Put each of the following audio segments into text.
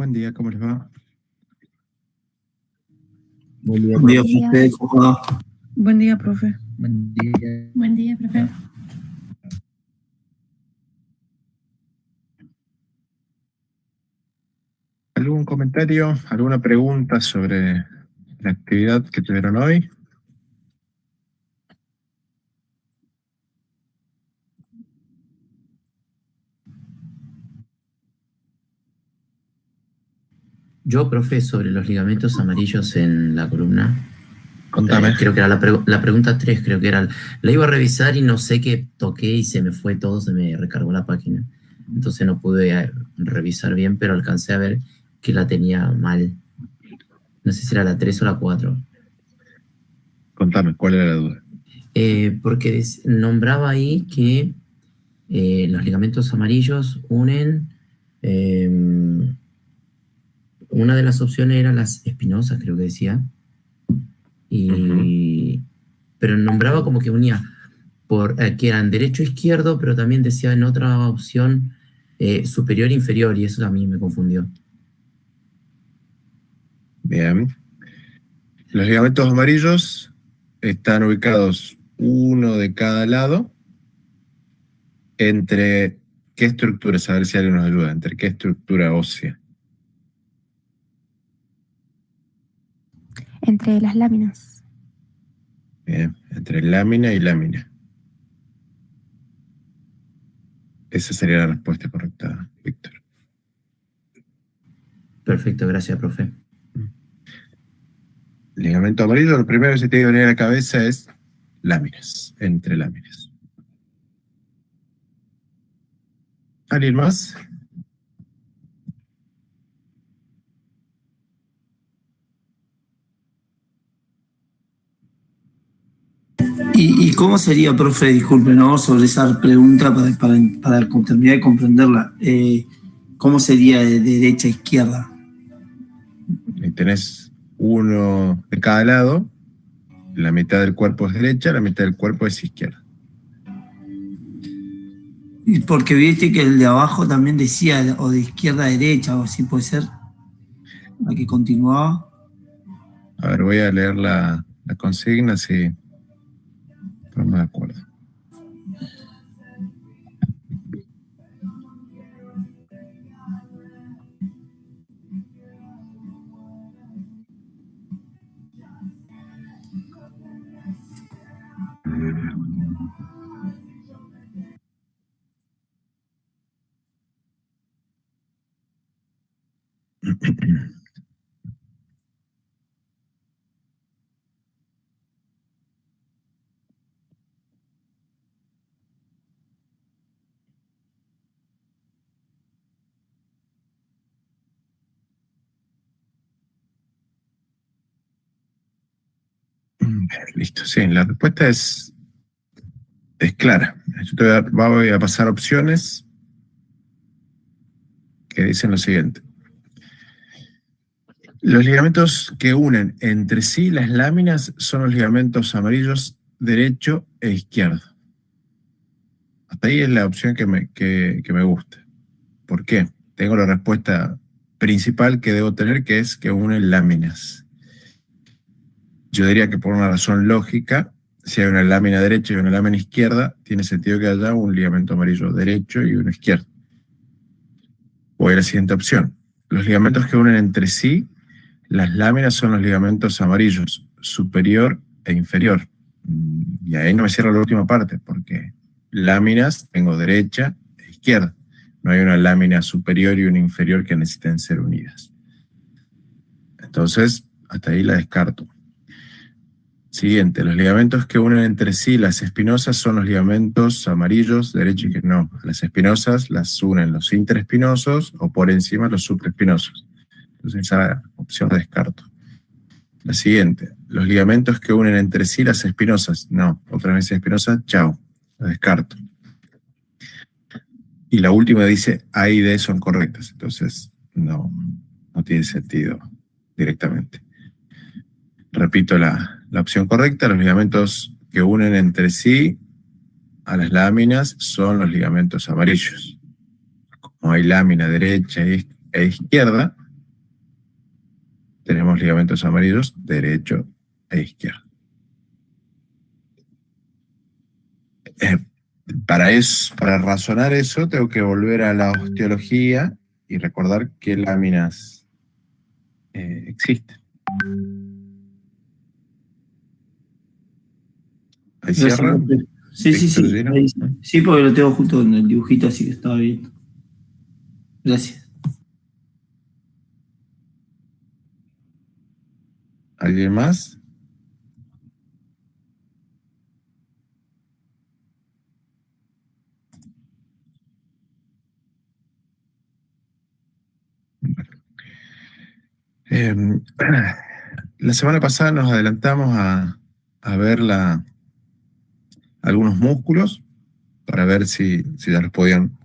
Buen día, ¿cómo les va? Buen día, Buen día, profe. ¿Cómo va? Buen día, profe. Buen día. Buen día, profe. ¿Algún comentario, alguna pregunta sobre la actividad que tuvieron hoy? Yo, profe, sobre los ligamentos amarillos en la columna, Contame. creo que era la pregunta 3, creo que era. La iba a revisar y no sé qué toqué y se me fue todo, se me recargó la página. Entonces no pude revisar bien, pero alcancé a ver que la tenía mal. No sé si era la 3 o la 4. Contame, ¿cuál era la duda? Porque nombraba ahí que los ligamentos amarillos unen. Una de las opciones era las espinosas, creo que decía. Pero nombraba como que unía que eran derecho e izquierdo, pero también decía en otra opción superior e inferior, y eso a mí me confundió. Bien. Los ligamentos amarillos están ubicados uno de cada lado. ¿Entre qué estructuras? A ver si alguien nos ayuda. ¿Entre qué estructura ósea? Entre las láminas. Bien, entre lámina y lámina. Esa sería la respuesta correcta, Víctor. Perfecto, gracias, profe. Ligamento amarillo, lo primero que se tiene que venir a la cabeza es láminas, entre láminas. ¿Alguien más? ¿Y cómo sería, profe, disculpe, ¿no? Sobre esa pregunta para terminar de comprenderla? ¿Cómo sería de derecha a izquierda? Y tenés uno de cada lado, la mitad del cuerpo es derecha, la mitad del cuerpo es izquierda. Porque viste que el de abajo también decía, o de izquierda a derecha, o así puede ser, la que continuaba. A ver, voy a leer la consigna, si estamos de acuerdo. Listo, sí, la respuesta es clara. Yo voy a pasar opciones que dicen lo siguiente. Los ligamentos que unen entre sí las láminas son los ligamentos amarillos derecho e izquierdo. Hasta ahí es la opción que me gusta. ¿Por qué? Tengo la respuesta principal que debo tener, que es que unen láminas. Yo diría que por una razón lógica, si hay una lámina derecha y una lámina izquierda, tiene sentido que haya un ligamento amarillo derecho y uno izquierdo. Voy a la siguiente opción. Los ligamentos que unen entre sí, las láminas son los ligamentos amarillos, superior e inferior. Y ahí no me cierro la última parte, porque láminas tengo derecha e izquierda. No hay una lámina superior y una inferior que necesiten ser unidas. Entonces, hasta ahí la descarto. Siguiente, los ligamentos que unen entre sí las espinosas son los ligamentos amarillos, derecho y izquierdo. No, las espinosas las unen los interespinosos o por encima los supraespinosos. Entonces esa opción la descarto. La siguiente, los ligamentos que unen entre sí las espinosas. No, otra vez espinosas, chao, la descarto. Y la última dice A y D son correctas, entonces no tiene sentido directamente. Repito la opción correcta, los ligamentos que unen entre sí a las láminas son los ligamentos amarillos. Como hay lámina derecha e izquierda, tenemos ligamentos amarillos derecho e izquierdo. Para razonar eso, tengo que volver a la osteología y recordar qué láminas existen. ¿Ahí cierra? Sí, sí, porque lo tengo justo en el dibujito, así que estaba bien. Gracias. ¿Alguien más? Eh, la semana pasada nos adelantamos a ver algunos músculos para ver si ya los podían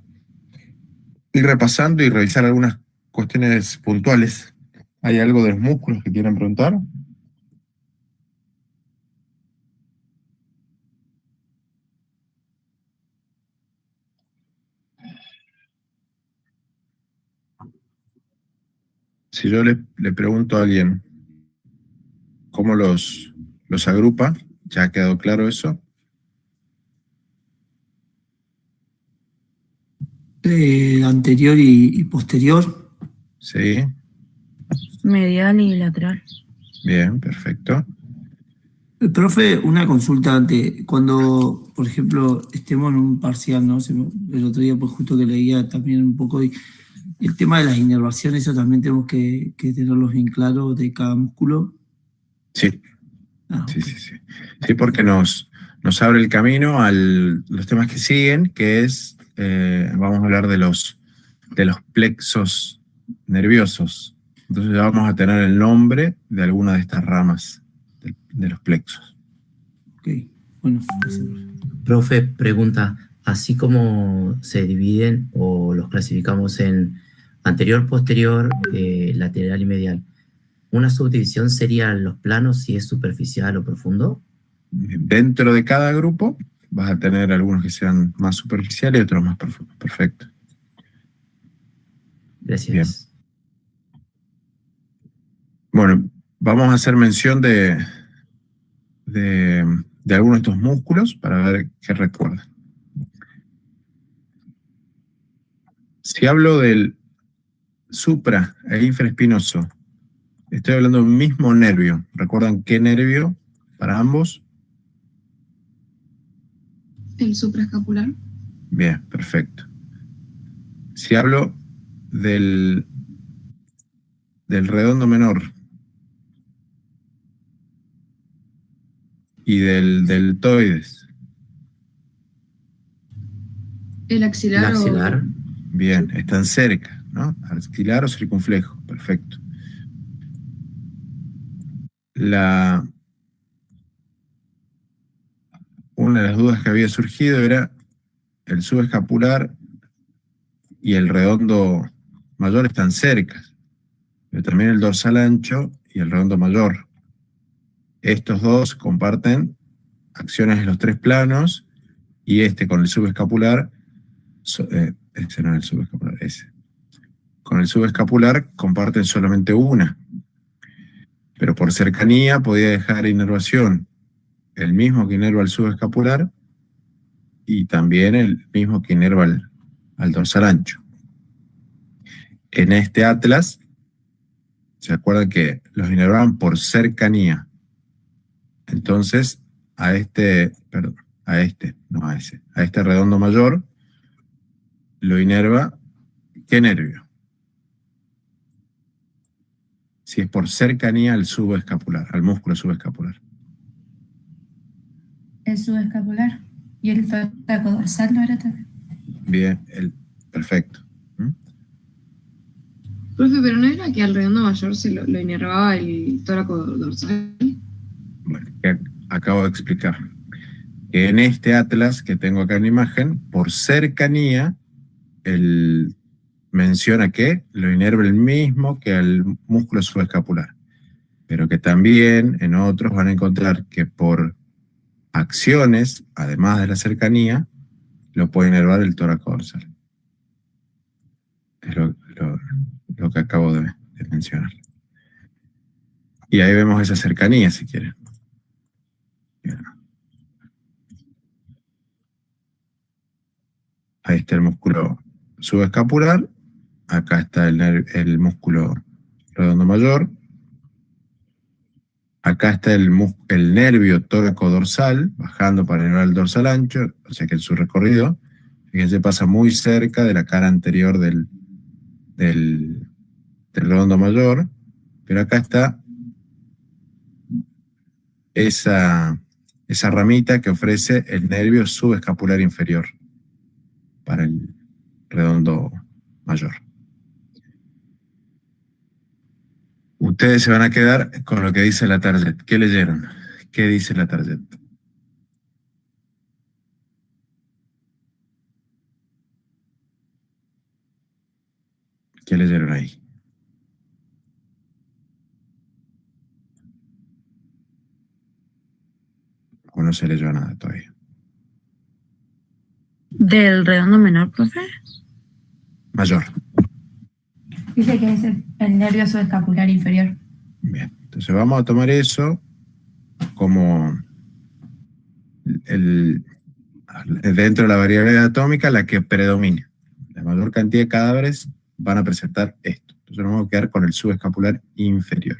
ir repasando y revisar algunas cuestiones puntuales. ¿Hay algo de los músculos que quieran preguntar? Si yo le pregunto a alguien cómo los agrupa, ¿ya ha quedado claro eso? Anterior y posterior. Sí, Medial y lateral. bien, perfecto. Profe, una consulta antes. Cuando, por ejemplo, estemos en un parcial, ¿no? El otro día, pues justo que leía también un poco, y el tema de las inervaciones, eso también tenemos que tenerlos bien claros de cada músculo. Sí, Ah, sí, ok. sí, sí. Sí, porque nos abre el camino a los temas que siguen, que es, vamos a hablar de los plexos nerviosos. Entonces ya vamos a tener el nombre de alguna de estas ramas de los plexos. Ok, bueno, gracias, profe. Profe, pregunta, así como se dividen o los clasificamos en anterior, posterior, lateral y medial, ¿una subdivisión sería los planos si es superficial o profundo? Dentro de cada grupo vas a tener algunos que sean más superficiales y otros más profundos. Perfecto. Gracias. Bien. Bueno, vamos a hacer mención de algunos de estos músculos para ver qué recuerdan. Si hablo del supra e infraespinoso, estoy hablando de un mismo nervio. ¿Recuerdan qué nervio para ambos? El supraescapular. Bien, perfecto. Si hablo del redondo menor y del deltoides. El axilar, El axilar. Bien, están cerca, ¿no? Axilar o circunflejo, perfecto. Una de las dudas que había surgido era el subescapular y el redondo mayor están cerca, pero también el dorsal ancho y el redondo mayor. Estos dos comparten acciones en los tres planos y este con el subescapular, ese no es el subescapular, ese. Con el subescapular comparten solamente una, pero por cercanía podía dejar inervación el mismo que inerva al subescapular y también el mismo que inerva al dorsal ancho. En este atlas, ¿se acuerdan que los inervaban por cercanía? Entonces, a este redondo mayor, lo inerva, ¿qué nervio? Si es por cercanía al subescapular, al músculo subescapular. El subescapular. Y el tóraco dorsal no era también. Bien, perfecto. Profe, pero ¿no era que al redondo mayor se lo inervaba el tóraco dorsal? Bueno, que acabo de explicar. Que en este atlas que tengo acá en la imagen, por cercanía, menciona que lo inerva el mismo que al músculo subescapular. Pero que también en otros van a encontrar que por acciones, además de la cercanía, lo puede inervar el tóraco dorsal. Es lo que acabo de mencionar. Y ahí vemos esa cercanía, si quieren. Bien. Ahí está el músculo subescapular. Acá está el músculo redondo mayor. Acá está el nervio tóraco dorsal, bajando para inervar el dorsal ancho, o sea que en su recorrido, fíjense, pasa muy cerca de la cara anterior del redondo mayor, pero acá está esa ramita que ofrece el nervio subescapular inferior para el redondo mayor. Ustedes se van a quedar con lo que dice la target. ¿Qué leyeron? ¿Qué dice la target? ¿Qué leyeron ahí? ¿O no se leyó nada todavía? Del redondo menor, profe. Mayor. Dice que es el nervio subescapular inferior. Bien. Entonces vamos a tomar eso como dentro de la variabilidad atómica la que predomina. La mayor cantidad de cadáveres van a presentar esto. Entonces nos vamos a quedar con el subescapular inferior.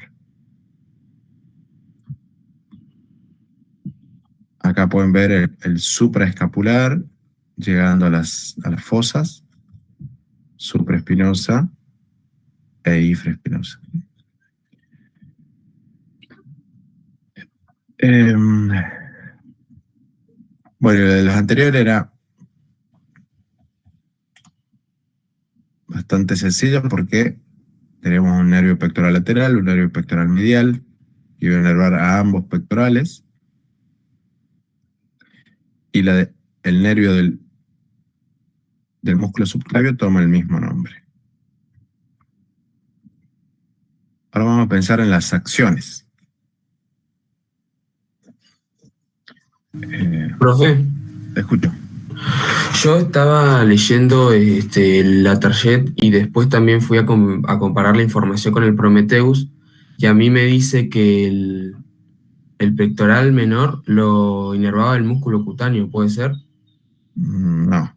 Acá pueden ver el supraescapular llegando a las fosas, supraespinosa e infraespinosa. Bueno, lo de los anteriores era bastante sencillo porque tenemos un nervio pectoral lateral, un nervio pectoral medial, que iba a inervar a ambos pectorales, y el nervio del músculo subclavio toma el mismo nombre. Ahora vamos a pensar en las acciones. Profe, Te escucho. yo estaba leyendo la target y después también fui a comparar la información con el Prometheus y a mí me dice que el pectoral menor lo inervaba el músculo cutáneo, ¿puede ser? No.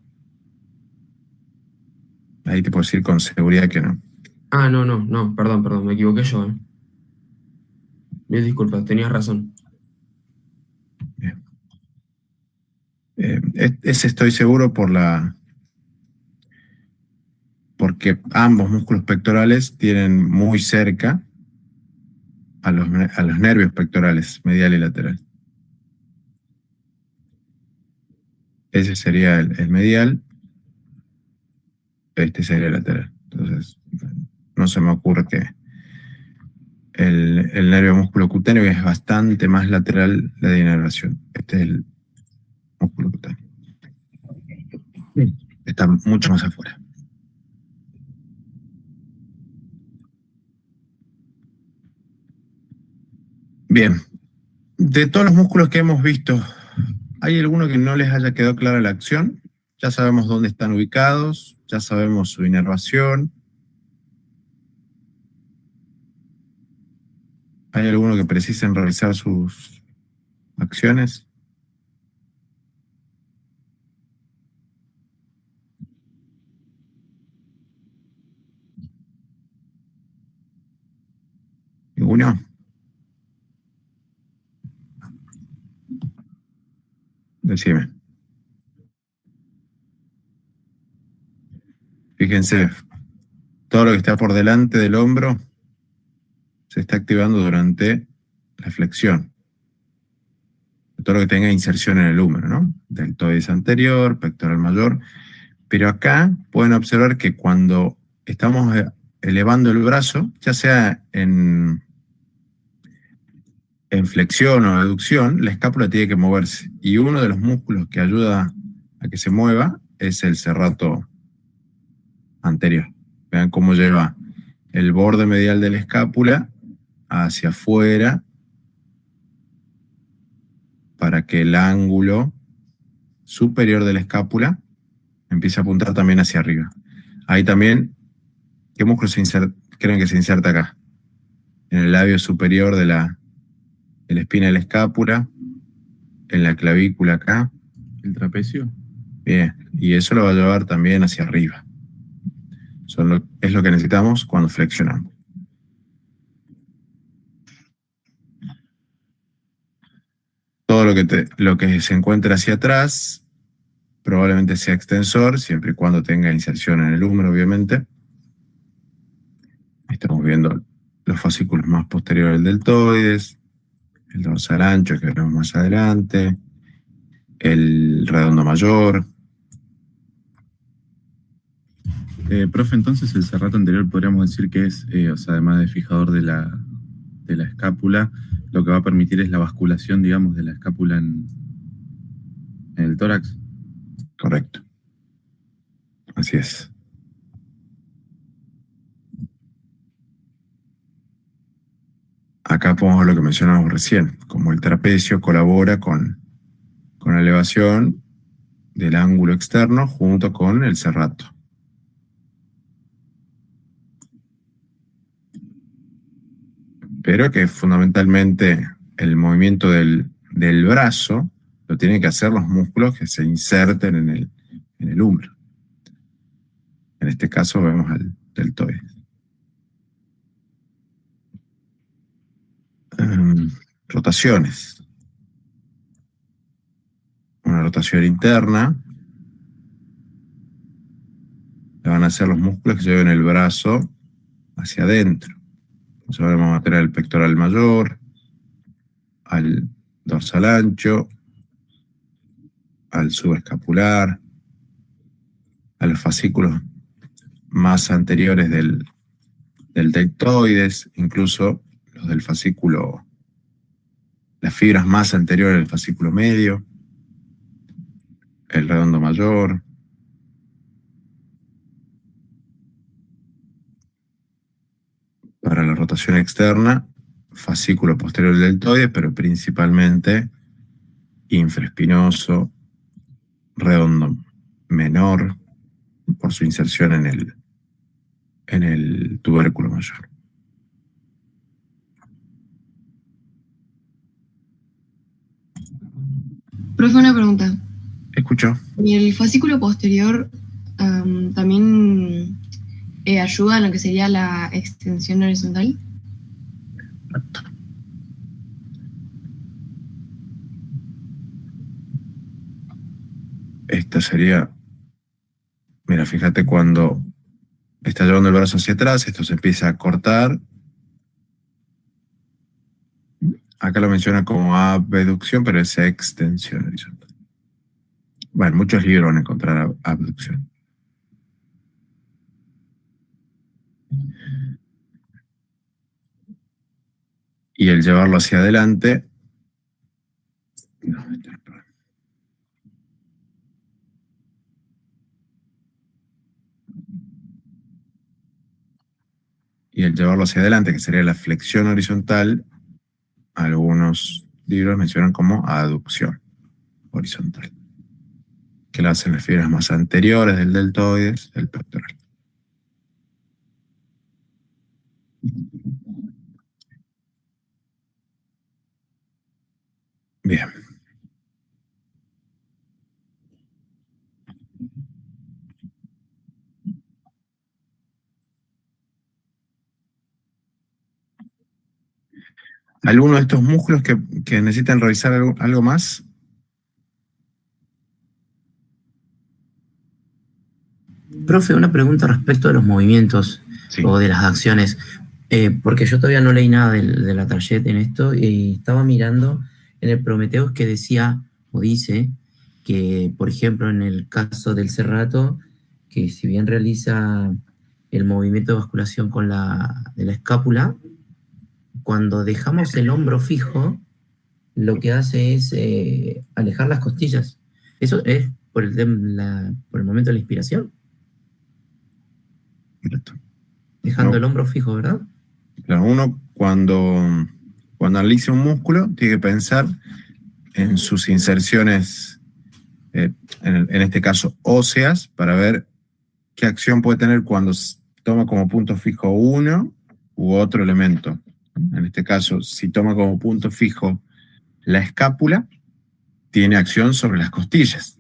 Ahí te puedo decir con seguridad que no. Ah, no, perdón, me equivoqué yo. Mil disculpas, tenías razón. Bien. Ese estoy seguro porque ambos músculos pectorales tienen muy cerca a los nervios pectorales, medial y lateral. Ese sería el medial, este sería el lateral. Entonces, no se me ocurre que el nervio músculo cutáneo es bastante más lateral la de inervación. Este es el músculo cutáneo. Está mucho más afuera. Bien. De todos los músculos que hemos visto, ¿hay alguno que no les haya quedado clara la acción? Ya sabemos dónde están ubicados, ya sabemos su inervación. ¿Hay alguno que precisen realizar sus acciones? ¿Ninguno? Decime. Fíjense, todo lo que está por delante del hombro se está activando durante la flexión. Todo lo que tenga inserción en el húmero, ¿no? Deltoides anterior, pectoral mayor. Pero acá pueden observar que cuando estamos elevando el brazo, ya sea en flexión o aducción, la escápula tiene que moverse. Y uno de los músculos que ayuda a que se mueva es el serrato anterior. Vean cómo lleva el borde medial de la escápula hacia afuera para que el ángulo superior de la escápula empiece a apuntar también hacia arriba. Ahí también, ¿qué músculo creen que se inserta acá? En el labio superior de la espina de la escápula, en la clavícula acá. ¿El trapecio? Bien, y eso lo va a llevar también hacia arriba. Es lo que necesitamos cuando flexionamos. Todo lo que se encuentra hacia atrás probablemente sea extensor, siempre y cuando tenga inserción en el húmero, obviamente. Estamos viendo los fascículos más posteriores del deltoides, el dorsal ancho que veremos más adelante, el redondo mayor. Profe, entonces el serrato anterior podríamos decir que es, o sea, además de fijador de la escápula, lo que va a permitir es la basculación, digamos, de la escápula en el tórax. Correcto. Así es. Acá ponemos lo que mencionamos recién, como el trapecio colabora con la elevación del ángulo externo junto con el serrato. Pero que fundamentalmente el movimiento del brazo lo tienen que hacer los músculos que se inserten en el húmero. En este caso vemos al deltoides. Rotaciones. Una rotación interna. Le van a hacer los músculos que lleven el brazo hacia adentro. Entonces vamos a meter al pectoral mayor, al dorsal ancho, al subescapular, a los fascículos más anteriores del deltoides, incluso los del fascículo, las fibras más anteriores del fascículo medio, el redondo mayor. Para la rotación externa, fascículo posterior del deltoides, pero principalmente infraespinoso, redondo menor, por su inserción en el tubérculo mayor. Profe, una pregunta. Escucho. ¿Y el fascículo posterior también ayuda en lo que sería la extensión horizontal? Esta sería, mira, fíjate cuando está llevando el brazo hacia atrás, esto se empieza a cortar. Acá lo menciona como abducción, pero es extensión horizontal. Bueno, muchos libros van a encontrar abducción. Y el llevarlo hacia adelante. No, y el llevarlo hacia adelante, que sería la flexión horizontal, algunos libros mencionan como aducción horizontal, que lo hacen las fibras más anteriores del deltoides, del pectoral. Bien. ¿Alguno de estos músculos que necesitan revisar algo más? Profe, una pregunta respecto de los movimientos Sí. o de las acciones, porque yo todavía no leí nada de la Target en esto y estaba mirando en el Prometheus que decía o dice que, por ejemplo, en el caso del serrato, que si bien realiza el movimiento de basculación de la escápula, cuando dejamos el hombro fijo, lo que hace es alejar las costillas. Eso es por el momento de la inspiración. Correcto. Dejando No. el hombro fijo, ¿verdad? Claro, uno cuando analiza un músculo tiene que pensar en sus inserciones, en este caso óseas, para ver qué acción puede tener cuando toma como punto fijo uno u otro elemento. En este caso, si toma como punto fijo la escápula, tiene acción sobre las costillas.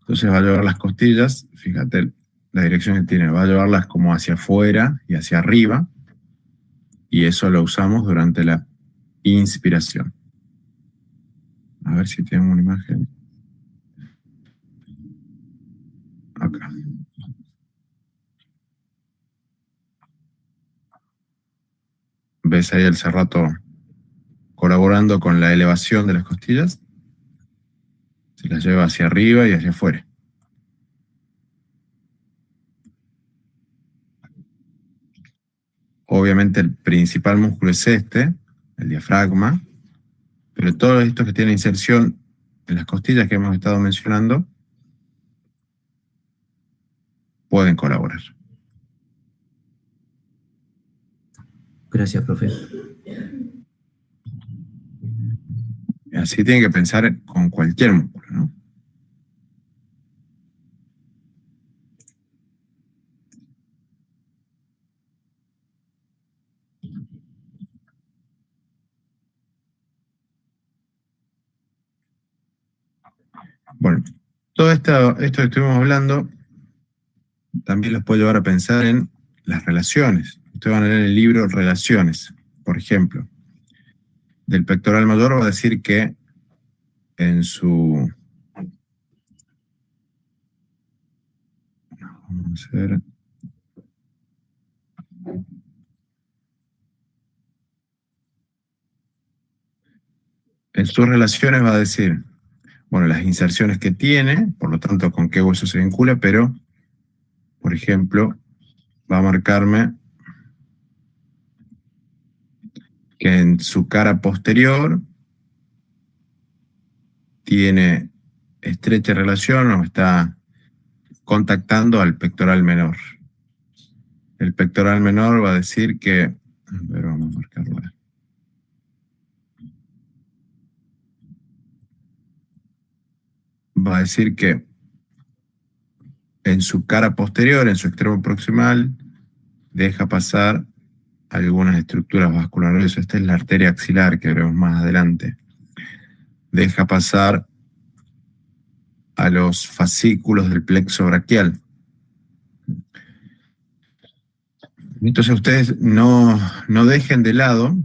Entonces va a llevar las costillas, fíjate la dirección que tiene, va a llevarlas como hacia afuera y hacia arriba, y eso lo usamos durante la inspiración. A ver si tengo una imagen. Acá. ¿Ves ahí el serrato colaborando con la elevación de las costillas. Se las lleva hacia arriba y hacia afuera. Obviamente el principal músculo es este, el diafragma, pero todos estos que tienen inserción en las costillas que hemos estado mencionando pueden colaborar. Gracias, profe. Así tienen que pensar con cualquier músculo, ¿no? Bueno, todo esto que estuvimos hablando también los puede llevar a pensar en las relaciones. Ustedes van a leer el libro Relaciones, por ejemplo. Del pectoral mayor va a decir que en su... Vamos a ver. En sus relaciones va a decir, bueno, las inserciones que tiene, por lo tanto, con qué hueso se vincula, pero, por ejemplo, va a marcarme que en su cara posterior tiene estrecha relación o está contactando al pectoral menor. El pectoral menor va a decir que, a ver, vamos a marcarlo. Va a decir que en su cara posterior, en su extremo proximal, deja pasar algunas estructuras vasculares. Esta es la arteria axilar que veremos más adelante. Deja pasar a los fascículos del plexo braquial. Entonces ustedes no dejen de lado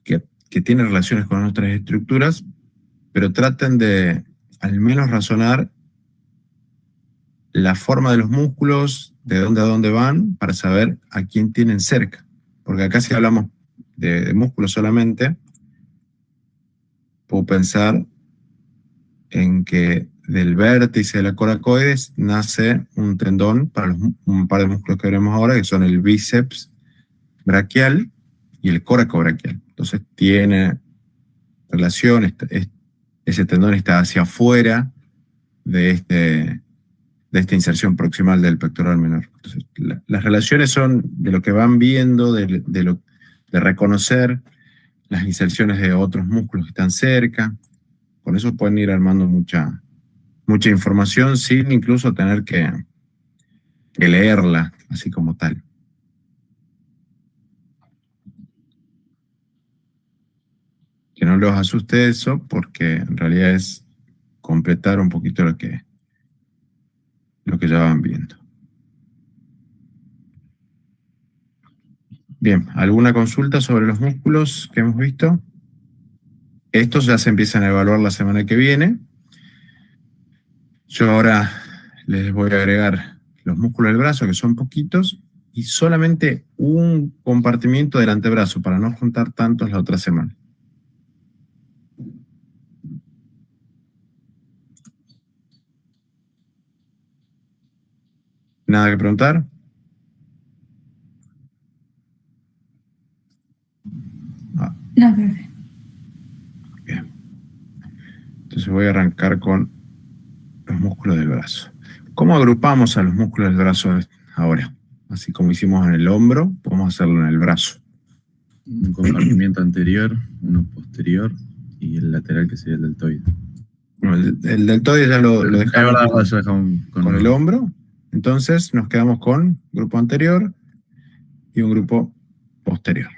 que tiene relaciones con otras estructuras, pero traten de al menos razonar la forma de los músculos, de dónde a dónde van, para saber a quién tienen cerca. Porque acá si hablamos de músculos solamente, puedo pensar en que del vértice de la coracoides nace un tendón para un par de músculos que veremos ahora, que son el bíceps braquial y el coracobraquial. Entonces tiene relación, ese tendón está hacia afuera de esta inserción proximal del pectoral menor. Entonces, las relaciones son de lo que van viendo, de reconocer las inserciones de otros músculos que están cerca. Con eso pueden ir armando mucha información sin incluso tener que leerla así como tal. Que no los asuste eso, porque en realidad es completar un poquito lo que ya van viendo. Bien, ¿alguna consulta sobre los músculos que hemos visto? Estos ya se empiezan a evaluar la semana que viene. Yo ahora les voy a agregar los músculos del brazo, que son poquitos, y solamente un compartimiento del antebrazo, para no juntar tantos la otra semana. ¿Nada que preguntar? No, profe. Bien. Entonces voy a arrancar con los músculos del brazo. ¿Cómo agrupamos a los músculos del brazo ahora? Así como hicimos en el hombro, podemos hacerlo en el brazo. Un compartimiento anterior, uno posterior y el lateral que sería el deltoide. Bueno, el deltoide ya lo dejamos con el hombro. Entonces nos quedamos con grupo anterior y un grupo posterior.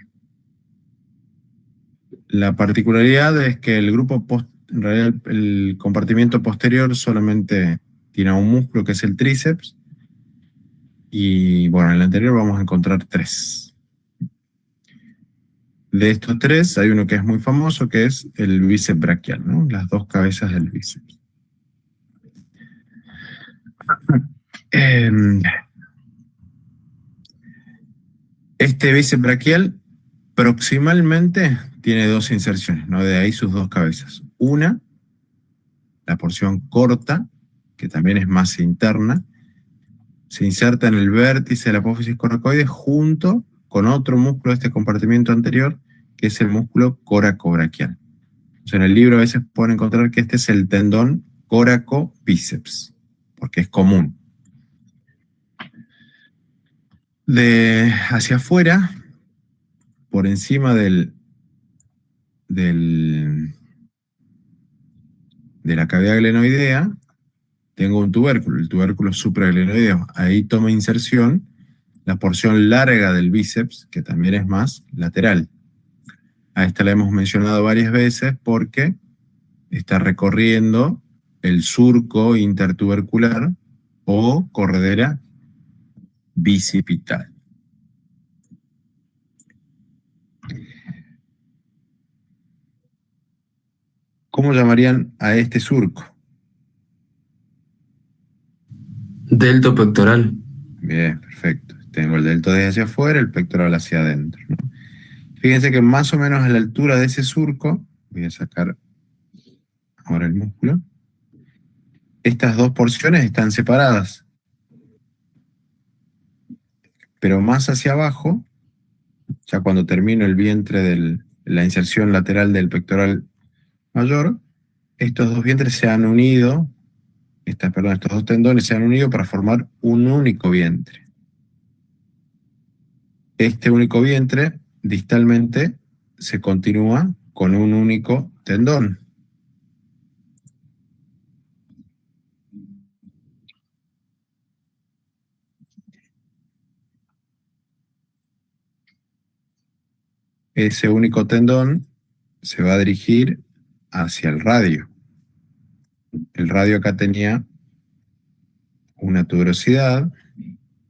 La particularidad es que el grupo en realidad el compartimiento posterior solamente tiene un músculo que es el tríceps, y bueno, en el anterior vamos a encontrar 3. De estos 3 hay uno que es muy famoso, que es el bíceps braquial, ¿no? Las 2 cabezas del bíceps. Este bíceps braquial proximalmente tiene dos inserciones, ¿no? De ahí sus dos cabezas. Una, la porción corta, que también es masa interna, se inserta en el vértice de la apófisis coracoide junto con otro músculo de este compartimiento anterior, que es el músculo coracobraquial. Entonces, en el libro a veces pueden encontrar que este es el tendón coracobíceps, porque es común. De hacia afuera, por encima de la cavidad glenoidea, tengo un tubérculo, el tubérculo supraglenoideo. Ahí toma inserción la porción larga del bíceps, que también es más lateral. A esta la hemos mencionado varias veces porque está recorriendo el surco intertubercular o corredera bicipital. ¿Cómo llamarían a este surco? Delto pectoral. Bien, perfecto. Tengo el deltoides hacia afuera, el pectoral hacia adentro, ¿no? Fíjense que más o menos a la altura de ese surco, voy a sacar ahora el músculo, estas dos porciones están separadas. Pero más hacia abajo, ya cuando termino el vientre de la inserción lateral del pectoral mayor, estos dos vientres se han unido, estos dos tendones se han unido para formar un único vientre. Este único vientre, distalmente, se continúa con un único tendón. Ese único tendón se va a dirigir hacia el radio. El radio acá tenía una tuberosidad,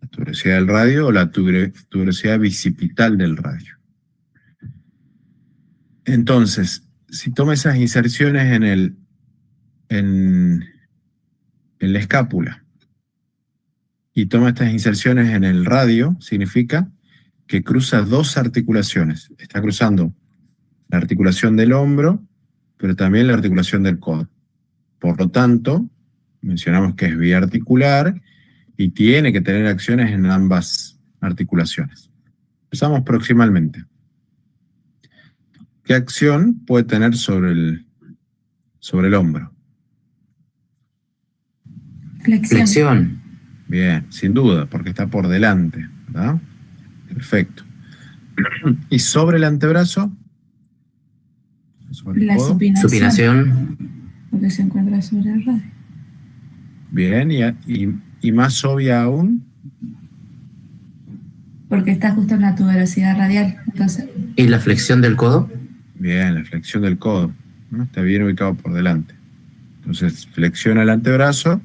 la tuberosidad del radio o la tuberosidad bicipital del radio. Entonces, si tomo esas inserciones en la escápula y tomo estas inserciones en el radio, significa que cruza dos articulaciones. Está cruzando la articulación del hombro, pero también la articulación del codo. Por lo tanto, mencionamos que es biarticular y tiene que tener acciones en ambas articulaciones. Empezamos proximalmente. ¿Qué acción puede tener sobre el hombro? Flexión. Bien, sin duda, porque está por delante, ¿verdad? Perfecto. ¿Y sobre el antebrazo? ¿Sobre el La codo? Supinación. Porque se encuentra sobre el radio. Bien, y más obvia aún, Porque está justo en la tuberosidad radial. Entonces, ¿Y la flexión del codo? bien, la flexión del codo, ¿no? Está bien ubicado por delante. Entonces, flexiona el antebrazo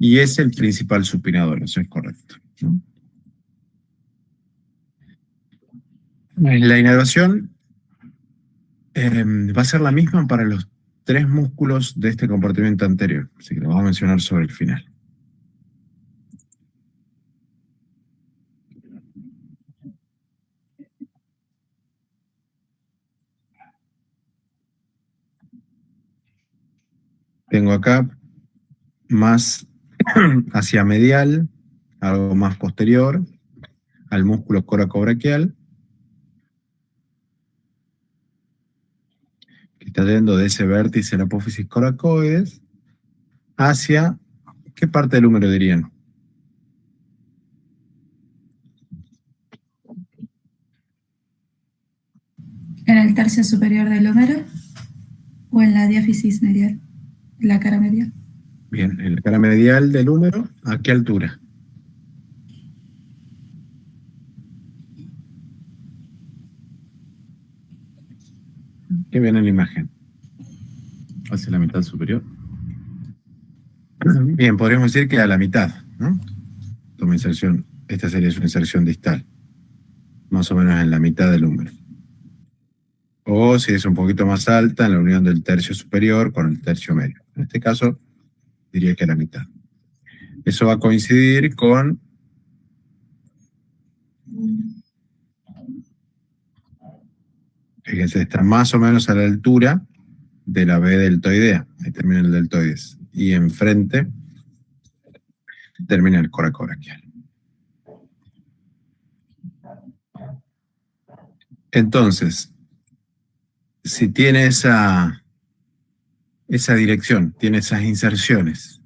y es el principal supinador, eso es correcto, ¿no? La inervación va a ser la misma para los tres músculos de este compartimiento anterior, así que lo vamos a mencionar sobre el final. Tengo acá más hacia medial, algo más posterior, al músculo coracobraquial, que está yendo de ese vértice de la apófisis coracoides hacia, ¿qué parte del húmero dirían? ¿en el tercio superior del húmero o en la diáfisis medial? La cara medial. Bien, en la cara medial del húmero, ¿a qué altura? ¿Qué viene en la imagen? Hacia la mitad superior. Bien, podríamos decir que a la mitad, ¿no? Toma inserción, esta sería su inserción distal, más o menos en la mitad del húmero. O si es un poquito más alta, en la unión del tercio superior con el tercio medio. En este caso, diría que a la mitad. Eso va a coincidir con Fíjense, está más o menos a la altura de la B deltoidea. Ahí termina el deltoides. Y enfrente termina el coracobraquial. Entonces, si tiene esa dirección, tiene esas inserciones,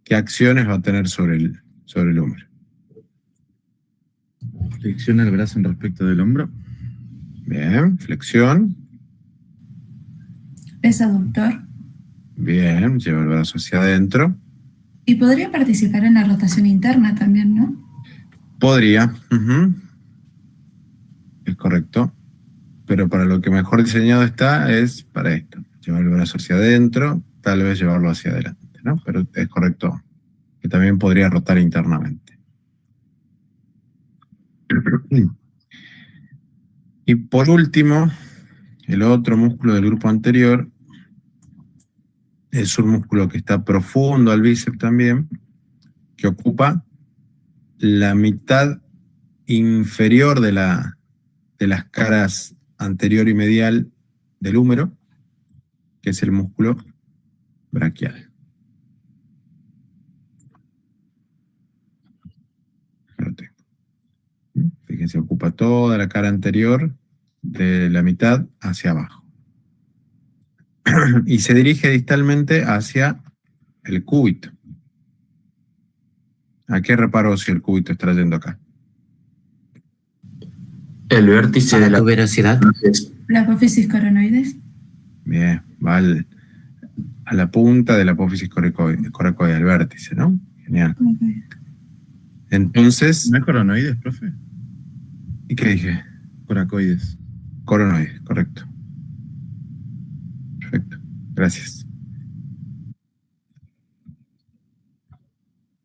¿qué acciones va a tener sobre el húmero? Flexiona el brazo en respecto del hombro. Bien, flexión. Es aductor. Bien, lleva el brazo hacia adentro. Y podría participar en la rotación interna también, ¿no? Podría. Es correcto. Pero para lo que mejor diseñado está es para esto. Llevar el brazo hacia adentro, tal vez llevarlo hacia adelante, ¿no? Pero es correcto que también podría rotar internamente. Y por último, el otro músculo del grupo anterior es un músculo que está profundo al bíceps también, que ocupa la mitad inferior de las caras anterior y medial del húmero, que es el músculo braquial. Lo tengo. Fíjense, ocupa toda la cara anterior de la mitad hacia abajo. Y se dirige distalmente hacia el cúbito. ¿A qué reparo si el cúbito está yendo acá? El vértice ¿A de la tuberosidad? La apófisis coronoides. Bien, va a la punta de la apófisis coracoide, al vértice, ¿no? Genial. Ok. Entonces, ¿No es coronoides, profe? ¿y qué dije? Coracoides. Coronoide, correcto. Perfecto, gracias.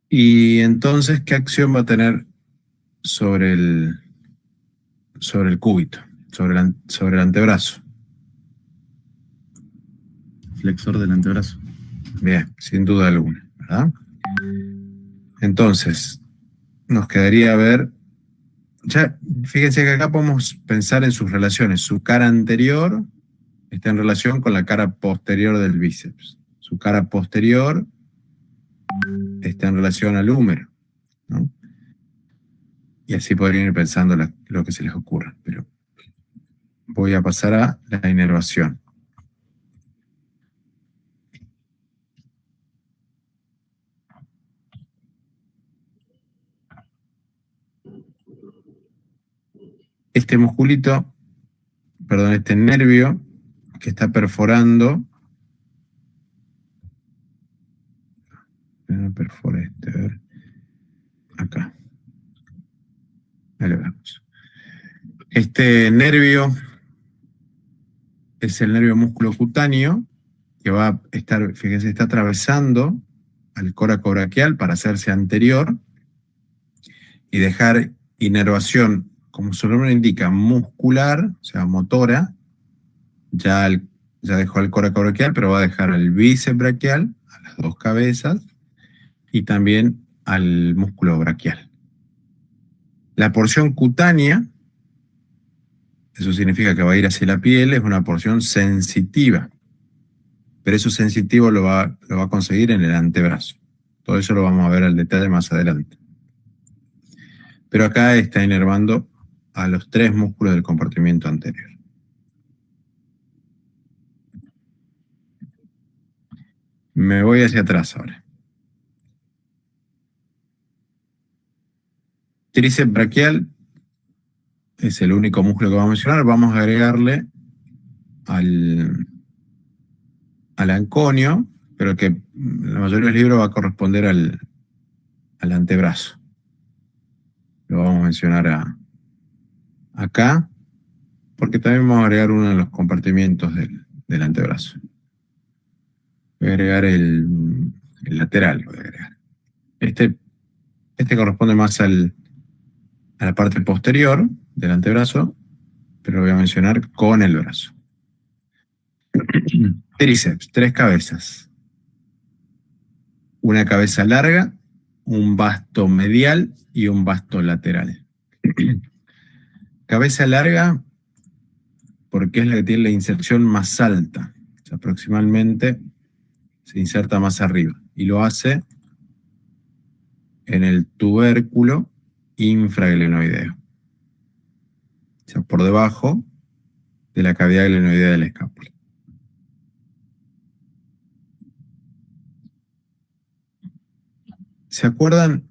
Y entonces, ¿qué acción va a tener sobre el cúbito, sobre el antebrazo? Flexor del antebrazo. Bien, sin duda alguna, ¿verdad? Entonces, nos quedaría ver, ya fíjense que acá podemos pensar en sus relaciones. Su cara anterior está en relación con la cara posterior del bíceps. Su cara posterior está en relación al húmero, ¿no? Y así podrían ir pensando lo que se les ocurra. Pero voy a pasar a la inervación. Este musculito, perdón, este nervio que está perforando, perfora este, a ver, acá. Ahí lo vemos. Este nervio es el nervio músculo cutáneo que va a estar, fíjense, está atravesando al coracobraquial para hacerse anterior y dejar inervación, como su nombre indica, muscular, o sea, motora. Ya dejó el coracobraquial, pero va a dejar al bíceps braquial, a las dos cabezas, y también al músculo braquial. La porción cutánea, eso significa que va a ir hacia la piel, es una porción sensitiva. Pero eso sensitivo lo va a conseguir en el antebrazo. Todo eso lo vamos a ver al detalle más adelante. Pero acá está inervando a los tres músculos del compartimiento anterior. Me voy hacia atrás ahora. Tríceps braquial es el único músculo que vamos a mencionar. Vamos a agregarle al anconio, pero que la mayoría del libros va a corresponder al antebrazo. Lo vamos a mencionar acá, porque también vamos a agregar uno de los compartimientos del antebrazo. Voy a agregar el lateral. Voy a agregar. Este corresponde más a la parte posterior del antebrazo, pero lo voy a mencionar con el brazo. Tríceps, tres cabezas. Una cabeza larga, un vasto medial y un vasto lateral. Cabeza larga porque es la que tiene la inserción más alta. O sea, proximalmente se inserta más arriba. Y lo hace en el tubérculo infraglenoideo. O sea, por debajo de la cavidad glenoidea de la escápula. ¿Se acuerdan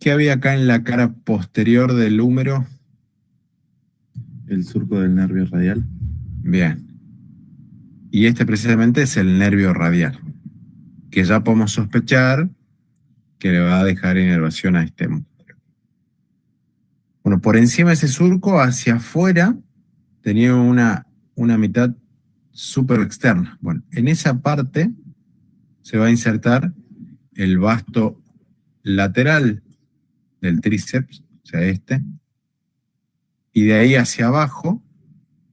qué había acá en la cara posterior del húmero? El surco del nervio radial. Bien. Y este precisamente es el nervio radial, que ya podemos sospechar que le va a dejar inervación a este músculo. Bueno, por encima de ese surco, hacia afuera, tenía una mitad súper externa. Bueno, en esa parte se va a insertar el vasto lateral del tríceps, o sea, y de ahí hacia abajo,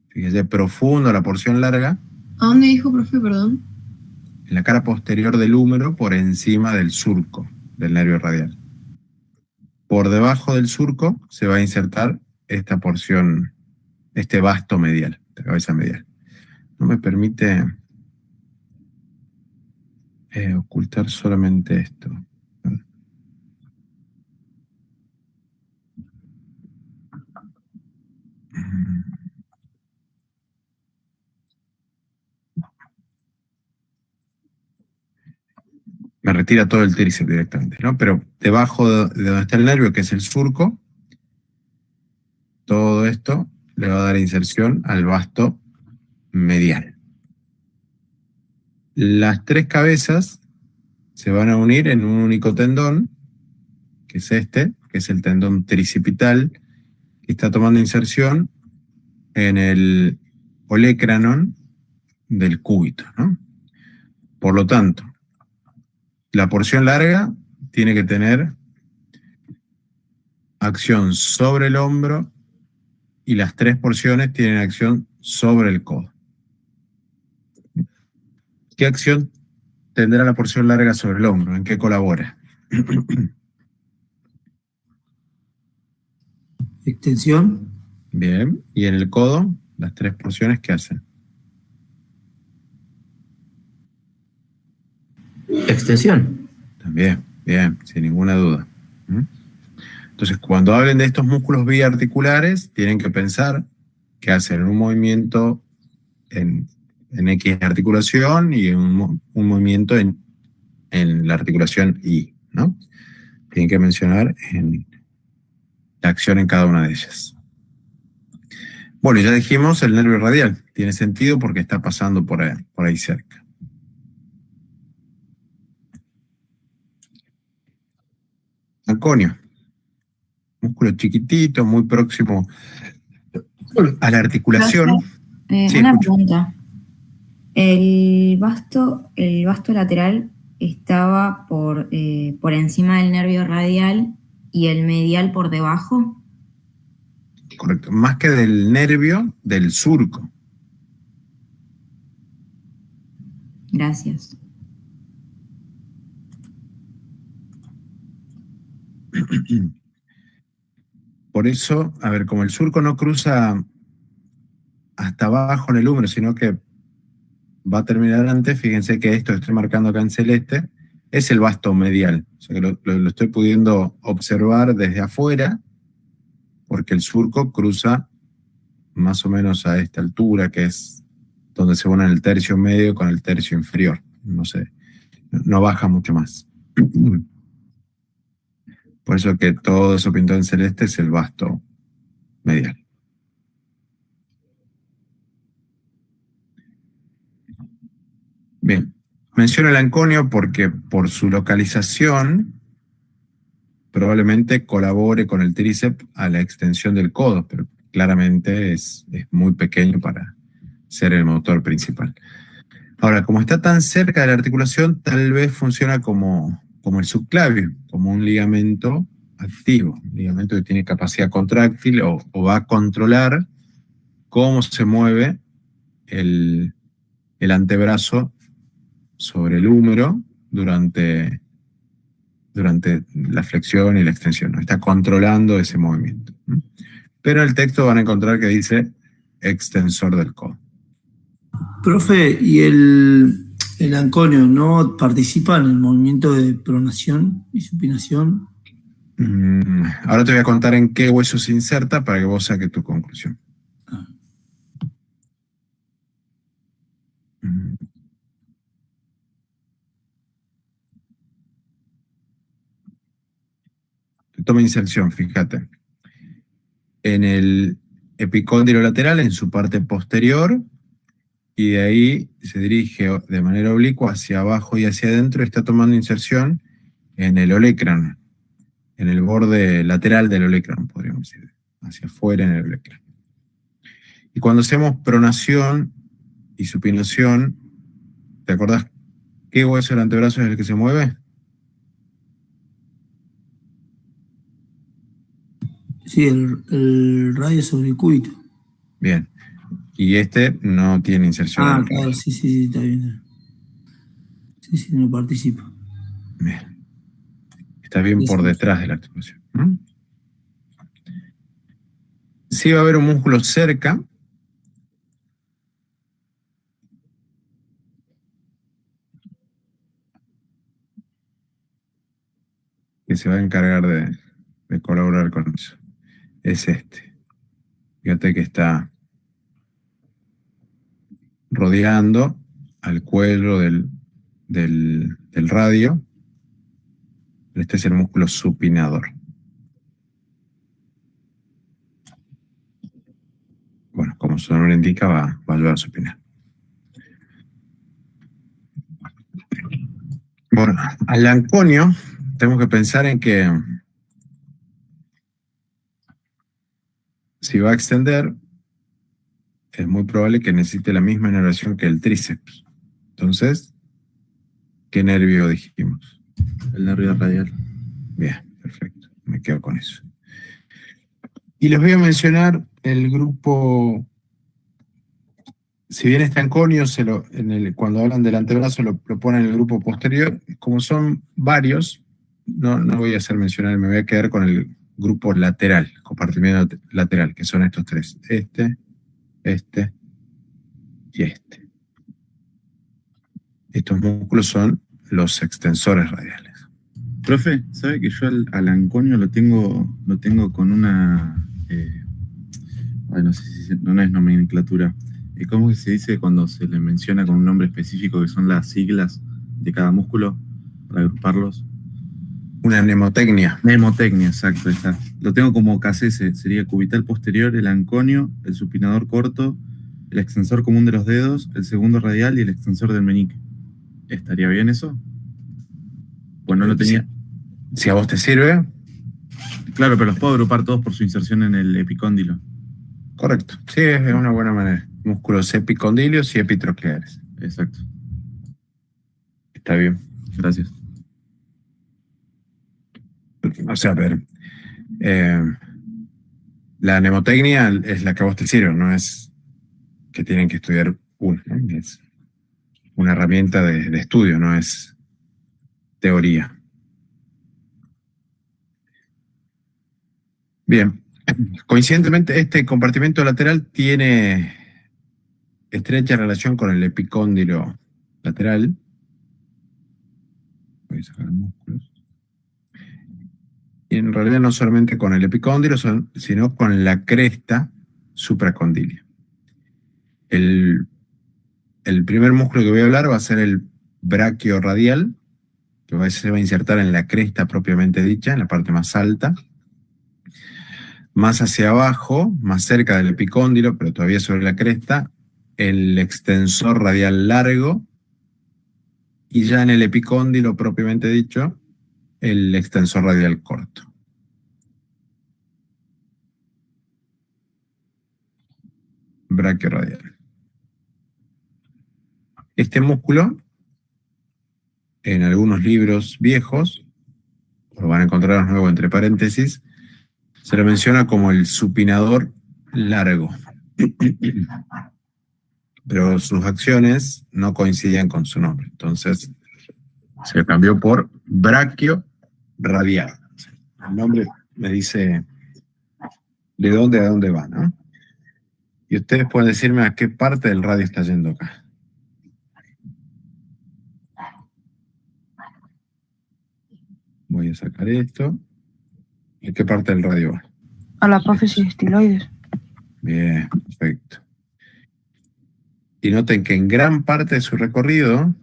fíjese, profundo, la porción larga, ¿A dónde dijo, profe, perdón? en la cara posterior del húmero, por encima del surco del nervio radial. Por debajo del surco se va a insertar esta porción, este vasto medial, esta cabeza medial. No me permite ocultar solamente esto. Me retira todo el tríceps directamente, ¿no? Pero debajo de donde está el nervio, que es el surco, todo esto le va a dar inserción al vasto medial. Las tres cabezas se van a unir en un único tendón, que es este, que es el tendón tricipital, que está tomando inserción en el olecranon del cúbito, ¿no? Por lo tanto, la porción larga tiene que tener acción sobre el hombro y las tres porciones tienen acción sobre el codo. ¿Qué acción tendrá la porción larga sobre el hombro? ¿En qué colabora? Extensión. Bien. ¿Y en el codo? Las tres porciones, ¿qué hacen? Extensión. También, bien, sin ninguna duda. Entonces, cuando hablen de estos músculos biarticulares, tienen que pensar que hacen un movimiento en X articulación y un movimiento en la articulación Y, ¿no? Tienen que mencionar la acción en cada una de ellas. Bueno, ya dijimos el nervio radial. Tiene sentido porque está pasando por ahí cerca. Anconio. Músculo chiquitito, muy próximo a la articulación. Sí, Una escucho. pregunta. El vasto lateral estaba por encima del nervio radial y el medial por debajo. Correcto. Más que del nervio, del surco. Gracias. Por eso, a ver, como el surco no cruza hasta abajo en el húmero, sino que va a terminar antes, fíjense que esto que estoy marcando acá en celeste es el vasto medial. O sea que lo estoy pudiendo observar desde afuera, porque el surco cruza más o menos a esta altura, que es donde se une el tercio medio con el tercio inferior. No sé, no baja mucho más. Por eso que todo eso pintado en celeste es el vasto medial. Bien, menciono el anconio porque por su localización probablemente colabore con el tríceps a la extensión del codo, pero claramente es muy pequeño para ser el motor principal. Ahora, como está tan cerca de la articulación, tal vez funciona como el subclavio, como un ligamento activo, un ligamento que tiene capacidad contráctil o va a controlar cómo se mueve el antebrazo sobre el húmero durante la flexión y la extensión, ¿no? Está controlando ese movimiento. Pero en el texto van a encontrar que dice extensor del codo. Profe, ¿y el anconio no participa en el movimiento de pronación y supinación? Ahora te voy a contar en qué hueso se inserta para que vos saques tu conclusión. Toma inserción, fíjate. En el epicóndilo lateral, en su parte posterior, y de ahí se dirige de manera oblicua hacia abajo y hacia adentro, y está tomando inserción en el olecrano, en el borde lateral del olecrano, podríamos decir, hacia afuera en el olecrano. Y cuando hacemos pronación y supinación, ¿te acordás qué hueso del antebrazo es el que se mueve? Sí, el radio sobre el cúbito. Bien. Y este no tiene inserción. Ah, claro, sí, está bien. Sí, no participa. Bien. Está bien por detrás de la articulación. Sí va a haber un músculo cerca. Que se va a encargar de colaborar con eso. Es este. Fíjate que está rodeando al cuello del radio. Este es el músculo supinador. Bueno, como su nombre indica, va a ayudar a supinar. Bueno, al anconio tenemos que pensar en que si va a extender, es muy probable que necesite la misma inervación que el tríceps. Entonces, ¿qué nervio dijimos? El nervio radial. Bien, perfecto. Me quedo con eso. Y les voy a mencionar el grupo. Si bien está anconio, cuando hablan del antebrazo lo ponen en el grupo posterior. Como son varios, no voy a hacer mencionar, me voy a quedar con el grupo lateral, compartimiento lateral, que son estos tres. Este y este. Estos músculos son los extensores radiales. Profe, ¿sabe que yo al anconio lo tengo con una... no sé si no es nomenclatura. ¿Cómo que se dice cuando se le menciona con un nombre específico que son las siglas de cada músculo para agruparlos? Una mnemotecnia. Mnemotecnia, exacto, está. Lo tengo como KCS, sería cubital posterior, el anconio, el supinador corto, el extensor común de los dedos, el segundo radial y el extensor del meñique. ¿Estaría bien eso? Pues no lo tenía. Si a vos te sirve. Claro, pero los puedo agrupar todos por su inserción en el epicóndilo. Correcto. Sí, es una buena manera. Músculos epicondilios y epitrocleares. Exacto. Está bien. Gracias. O sea, a ver. La mnemotecnia es la que a vos te sirve, no es que tienen que estudiar una. Es una herramienta de estudio, no es teoría. Bien. Coincidentemente, este compartimento lateral tiene estrecha relación con el epicóndilo lateral. Voy a sacar músculos. Y en realidad no solamente con el epicóndilo, sino con la cresta supracondilia. El primer músculo que voy a hablar va a ser el brachioradial, que se va a insertar en la cresta propiamente dicha, en la parte más alta. Más hacia abajo, más cerca del epicóndilo, pero todavía sobre la cresta, el extensor radial largo, y ya en el epicóndilo propiamente dicho, el extensor radial corto. Brachioradial. Este músculo, en algunos libros viejos, lo van a encontrar de nuevo entre paréntesis, se lo menciona como el supinador largo. Pero sus acciones no coincidían con su nombre. Entonces, se cambió por brachioradial. El nombre me dice de dónde a dónde va, ¿no? Y ustedes pueden decirme a qué parte del radio está yendo acá. Voy a sacar esto. ¿Y qué parte del radio va? A la prófisis estiloides. Bien, perfecto. Y noten que en gran parte de su recorrido,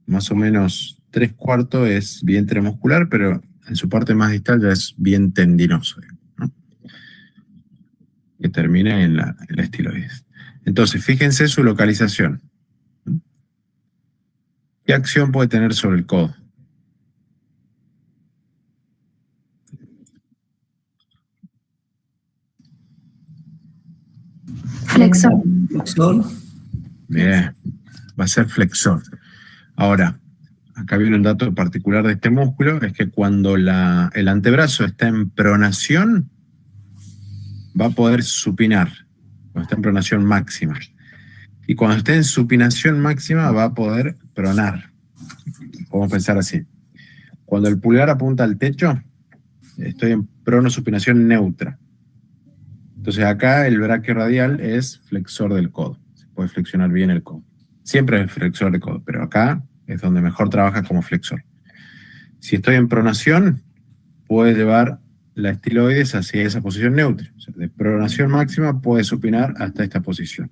más o menos 3/4 es vientre muscular, pero en su parte más distal ya es bien tendinoso, ¿no? Que termina en la estiloides. Entonces, fíjense su localización. ¿Qué acción puede tener sobre el codo? Flexor. Flexor. Bien, va a ser flexor. Ahora, acá viene un dato particular de este músculo, es que cuando el antebrazo está en pronación, va a poder supinar, cuando está en pronación máxima. Y cuando esté en supinación máxima, va a poder pronar. Podemos pensar así. Cuando el pulgar apunta al techo, estoy en pronosupinación neutra. Entonces acá el braquio radial es flexor del codo. Se puede flexionar bien el codo. Siempre es flexor del codo, pero acá es donde mejor trabaja como flexor. Si estoy en pronación, puede llevar la estiloides hacia esa posición neutra. O sea, de pronación máxima puede supinar hasta esta posición.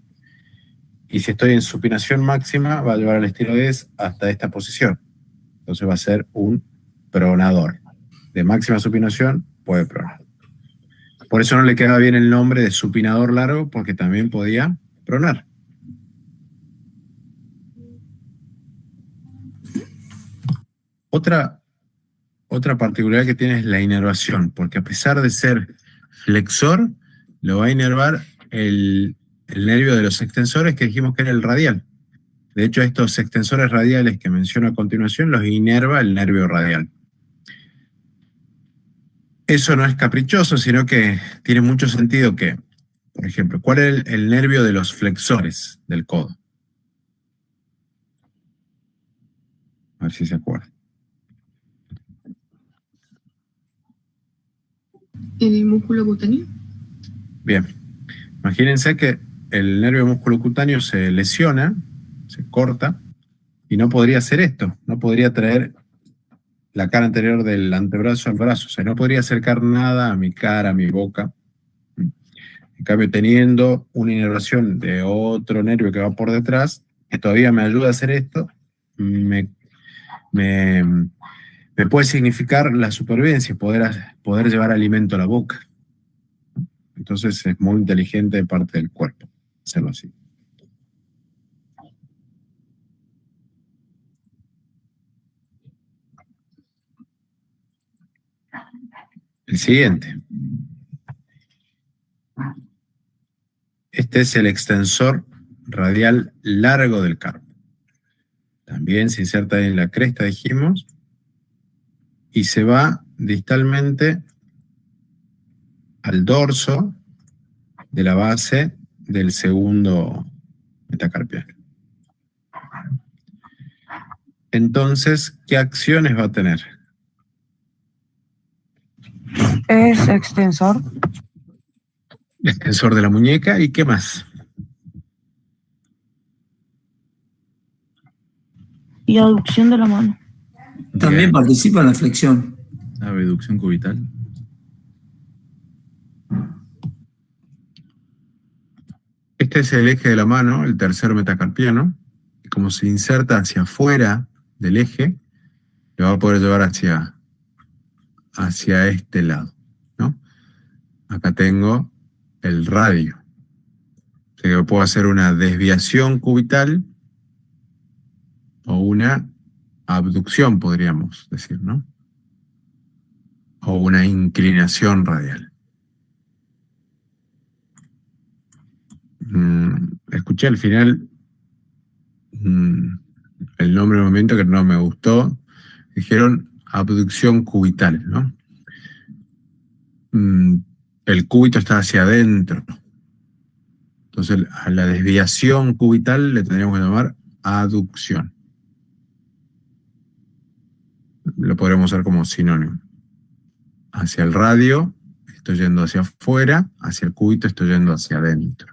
Y si estoy en supinación máxima, va a llevar la estiloides hasta esta posición. Entonces va a ser un pronador. De máxima supinación puede pronar. Por eso no le quedaba bien el nombre de supinador largo, porque también podía pronar. Otra particularidad que tiene es la inervación, porque a pesar de ser flexor, lo va a inervar el nervio de los extensores que dijimos que era el radial. De hecho, estos extensores radiales que menciono a continuación los inerva el nervio radial. Eso no es caprichoso, sino que tiene mucho sentido que, por ejemplo, ¿cuál es el nervio de los flexores del codo? A ver si se acuerdan. ¿El músculo cutáneo? Bien. Imagínense que el nervio musculocutáneo se lesiona, se corta, y no podría hacer esto. No podría traer la cara anterior del antebrazo al brazo. O sea, no podría acercar nada a mi cara, a mi boca. En cambio, teniendo una inervación de otro nervio que va por detrás, que todavía me ayuda a hacer esto, me puede significar la supervivencia, poder llevar alimento a la boca. Entonces es muy inteligente de parte del cuerpo hacerlo así. El siguiente. Este es el extensor radial largo del carpo. También se inserta en la cresta, dijimos, y se va distalmente al dorso de la base del segundo metacarpiano. Entonces, ¿qué acciones va a tener? Es extensor. Extensor de la muñeca, ¿y qué más? Y aducción de la mano. También participa en la flexión. Abducción cubital. Este es el eje de la mano, el tercer metacarpiano. Y como se inserta hacia afuera del eje, le va a poder llevar hacia este lado, ¿no? Acá tengo el radio. O sea que puedo hacer una desviación cubital o una abducción, podríamos decir, ¿no? O una inclinación radial. Escuché al final el nombre del movimiento que no me gustó. Dijeron abducción cubital, ¿no? El cúbito está hacia adentro. Entonces, a la desviación cubital le tendríamos que llamar aducción. Lo podremos usar como sinónimo. Hacia el radio estoy yendo hacia afuera, hacia el cúbito estoy yendo hacia adentro.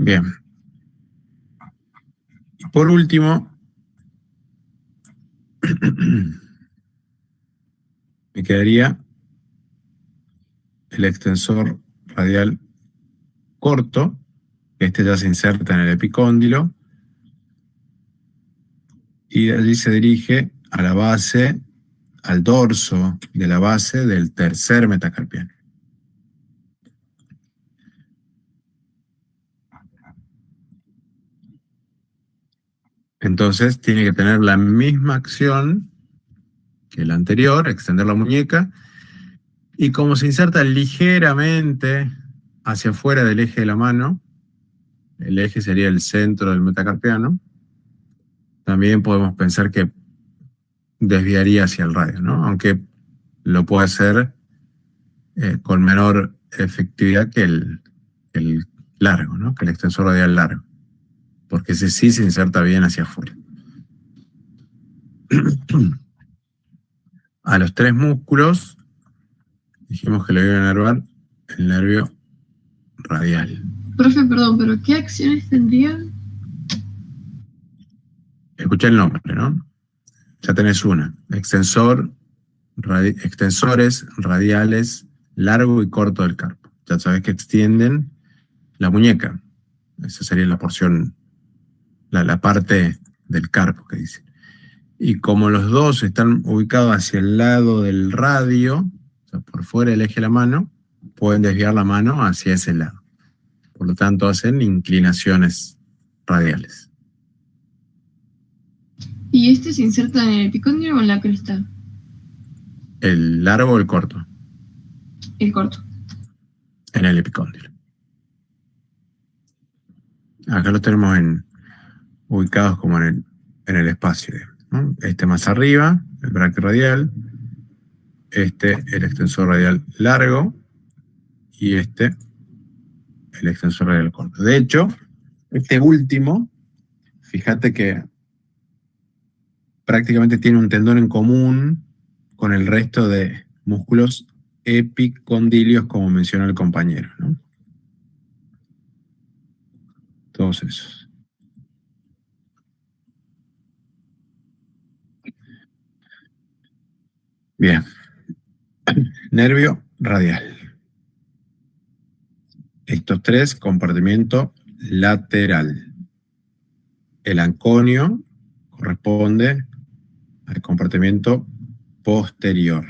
Bien. Y por último, me quedaría el extensor radial corto, que este ya se inserta en el epicóndilo, y de allí se dirige a la base, al dorso de la base del tercer metacarpiano. Entonces tiene que tener la misma acción que la anterior, extender la muñeca, y como se inserta ligeramente hacia afuera del eje de la mano, el eje sería el centro del metacarpiano, también podemos pensar que desviaría hacia el radio, ¿no? Aunque lo puede hacer con menor efectividad que el largo, ¿no? Que el extensor radial largo, porque ese sí se inserta bien hacia afuera. A los 3 músculos dijimos que lo iba a inervar el nervio radial. Profe, perdón, pero ¿qué acciones tendrían? Escucha el nombre, ¿no? Ya tenés una. Extensores radiales largo y corto del carpo. Ya sabés que extienden la muñeca. Esa sería la porción, la parte del carpo que dice. Y como los dos están ubicados hacia el lado del radio, o sea, por fuera del eje de la mano, pueden desviar la mano hacia ese lado. Por lo tanto, hacen inclinaciones radiales. ¿Y este se inserta en el epicóndilo o en la cresta? ¿El largo o el corto? El corto. En el epicóndilo. Acá lo tenemos ubicados como en el espacio, ¿no? Este más arriba, el braquio radial, este el extensor radial largo y este el extensor radial corto. De hecho, este último, fíjate que prácticamente tiene un tendón en común con el resto de músculos epicondilios, como mencionó el compañero, ¿no? Todos esos. Bien. Nervio radial. Estos 3, compartimiento lateral. El anconio corresponde al compartimiento posterior.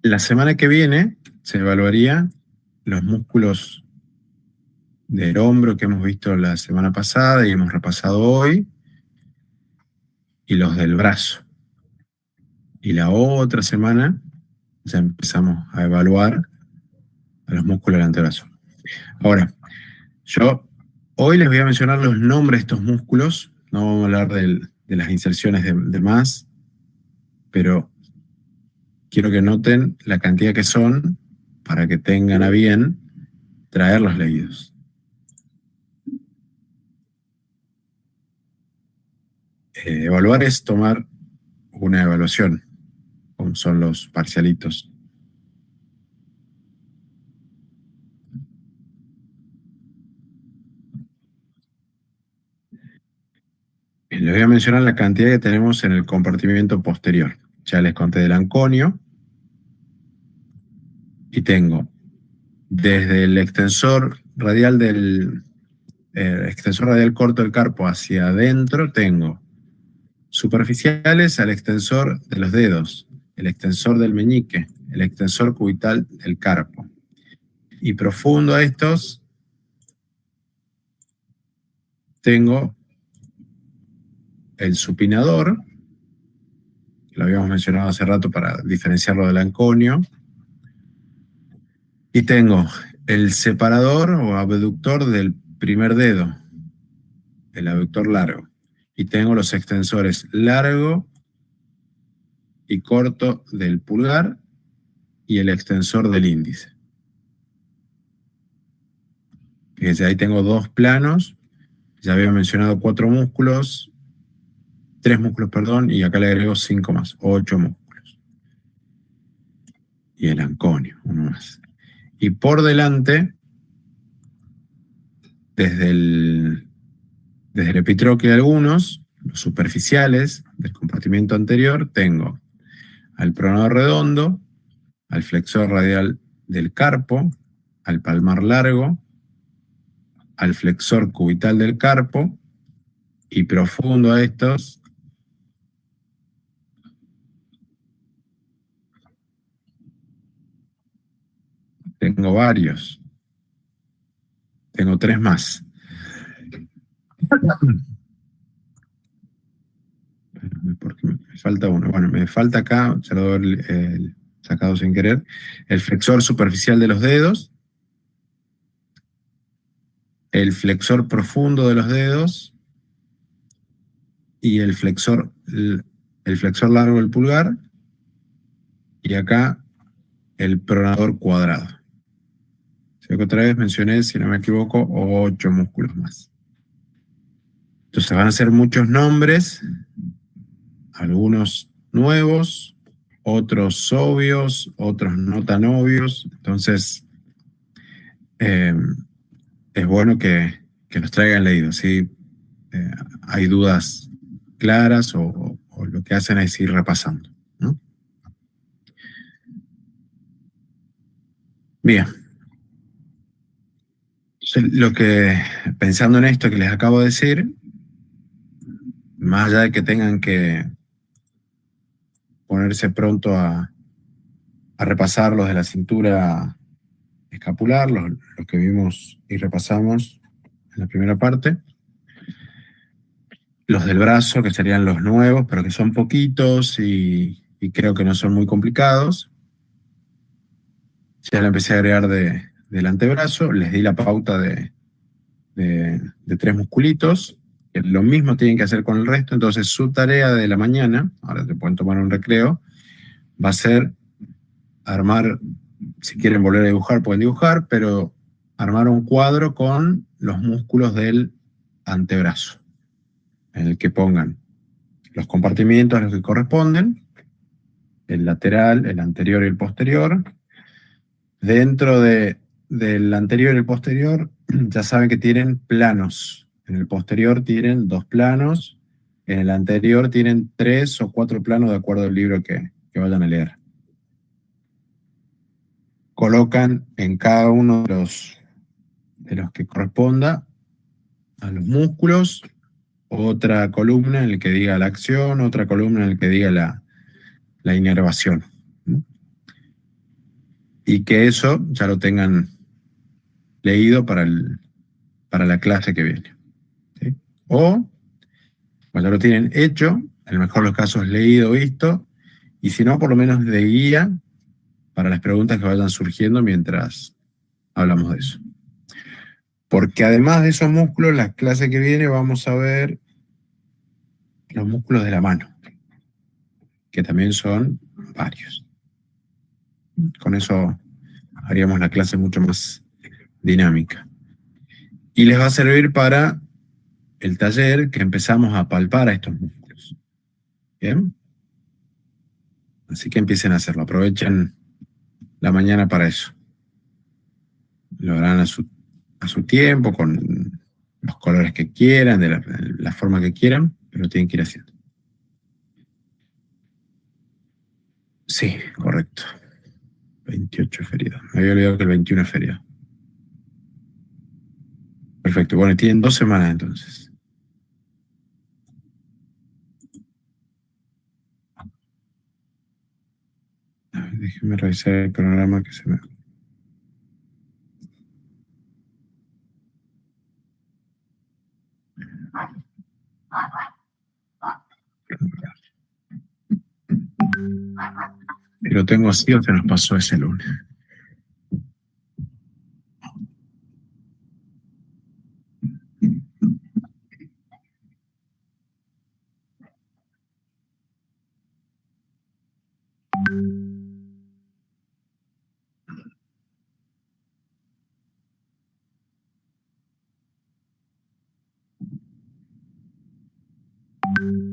La semana que viene se evaluaría los músculos del hombro que hemos visto la semana pasada y hemos repasado hoy, y los del brazo. Y la otra semana ya empezamos a evaluar a los músculos del antebrazo. Ahora, yo hoy les voy a mencionar los nombres de estos músculos, no vamos a hablar de las inserciones de más, pero quiero que noten la cantidad que son para que tengan a bien traerlos leídos. Evaluar es tomar una evaluación, como son los parcialitos. Les voy a mencionar la cantidad que tenemos en el compartimiento posterior. Ya les conté del anconio. Y tengo desde el extensor radial corto del carpo hacia adentro, tengo superficiales al extensor de los dedos, el extensor del meñique, el extensor cubital del carpo. Y profundo a estos, tengo el supinador, que lo habíamos mencionado hace rato para diferenciarlo del anconio. Y tengo el separador o abductor del primer dedo, el abductor largo. Y tengo los extensores largo y corto del pulgar y el extensor del índice. Fíjense, ahí tengo 2 planos. Ya había mencionado 3 músculos, perdón, y acá le agrego 5 más, 8 músculos. y el anconio, uno más. Y por delante, desde el epitrocleo de algunos, los superficiales del compartimiento anterior, tengo al pronador redondo, al flexor radial del carpo, al palmar largo, al flexor cubital del carpo, y profundo a estos, tengo varios. Tengo 3 más. Porque me falta uno. Bueno, me falta acá, ya lo doy sacado sin querer, el flexor superficial de los dedos, el flexor profundo de los dedos y el flexor largo del pulgar, y acá el pronador cuadrado. Sé que otra vez mencioné, si no me equivoco, 8 músculos más. Entonces van a ser muchos nombres, algunos nuevos, otros obvios, otros no tan obvios. Entonces, es bueno que los traigan leídos. Si hay dudas claras o lo que hacen es ir repasando, ¿no? Bien. Pensando en esto que les acabo de decir, más allá de que tengan que ponerse pronto a repasar los de la cintura escapular, los que vimos y repasamos en la primera parte, los del brazo, que serían los nuevos, pero que son poquitos y creo que no son muy complicados. Ya la empecé a agregar del antebrazo, les di la pauta de 3 musculitos. Lo mismo tienen que hacer con el resto, entonces su tarea de la mañana, ahora te pueden tomar un recreo, va a ser armar, si quieren volver a dibujar, pueden dibujar, pero armar un cuadro con los músculos del antebrazo, en el que pongan los compartimientos a los que corresponden, el lateral, el anterior y el posterior. Dentro del anterior y el posterior, ya saben que tienen planos. En el posterior tienen 2 planos, en el anterior tienen 3 o 4 planos de acuerdo al libro que vayan a leer. Colocan en cada uno de los que corresponda a los músculos otra columna en la que diga la acción, otra columna en la que diga la inervación. Y que eso ya lo tengan leído para la clase que viene, ¿sí? O, cuando lo tienen hecho, en el mejor de los casos leído, visto, y si no, por lo menos de guía para las preguntas que vayan surgiendo mientras hablamos de eso. Porque además de esos músculos, la clase que viene vamos a ver los músculos de la mano, que también son varios. Con eso haríamos la clase mucho más dinámica. Y les va a servir para el taller que empezamos a palpar a estos músculos. ¿Bien? Así que empiecen a hacerlo. Aprovechen la mañana para eso. Lo harán a su tiempo, con los colores que quieran, de la forma que quieran, pero tienen que ir haciendo. Sí, correcto. 28 es feriado. Me había olvidado que el 21 es feriado. Perfecto. Bueno, tienen 2 semanas entonces. A ver, déjenme revisar el cronograma que se me... Si lo tengo así o se nos pasó ese lunes.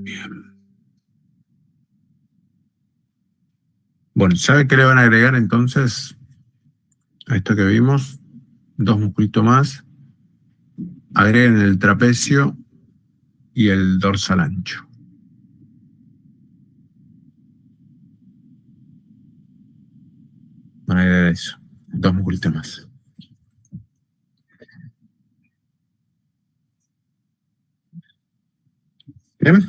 Bien. Bueno, ¿sabe qué le van a agregar entonces a esto que vimos? 2 musculitos más. Agreguen el trapecio y el dorsal ancho. Van a agregar eso. 2 musculitos más. Bien.